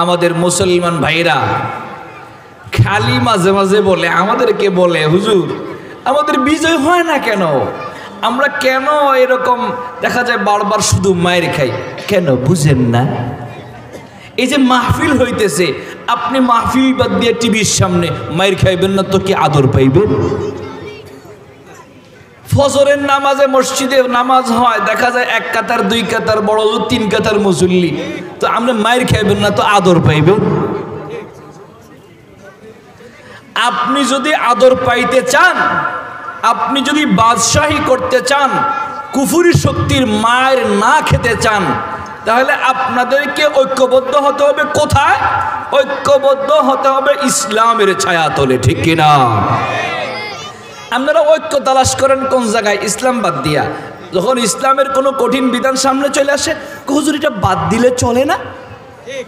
আমাদের মুসলমান ভাইরা খালি মাঝে মাঝে বলে, আমাদেরকে বলে, হুজুর আমাদের বিজয় হয় না কেন, আমরা কেন এরকম দেখা যায় বারবার শুধু মায়ের খাই, কেন বুঝেন না? এই যে মাহফিল হইতেছে, আপনি মাহফিল বাদ দিয়ে টিভির সামনে মায়ের খাইবেন না তো কি আদর পাইবেন? ফজরের নামাজে মসজিদে নামাজ হয়, দেখা যায় 1 কাতার 2 কাতার বড় 3 কাতার মুসল্লি, তো আপনি মায়ের খাইবেন না তো আদর পাইবেন? আপনি যদি আদর পাইতে চান, আপনি যদি বাদশাহী করতে চান, কুফুরি শক্তির মায়ের না খেতে চান, তাহলে আপনাদেরকে ঐক্যবদ্ধ হতে হবে। কোথায় ঐক্যবদ্ধ হতে হবে? ইসলামের ছায়াতলে, ঠিক কিনা? আপনারা ঐক্য তালাশ করেন কোন জায়গায়? ইসলাম বাদ দিয়া। যখন ইসলামের কোনো কঠিন বিধান সামনে চলে আসে, হুজুর এটা বাদ দিলে চলে না,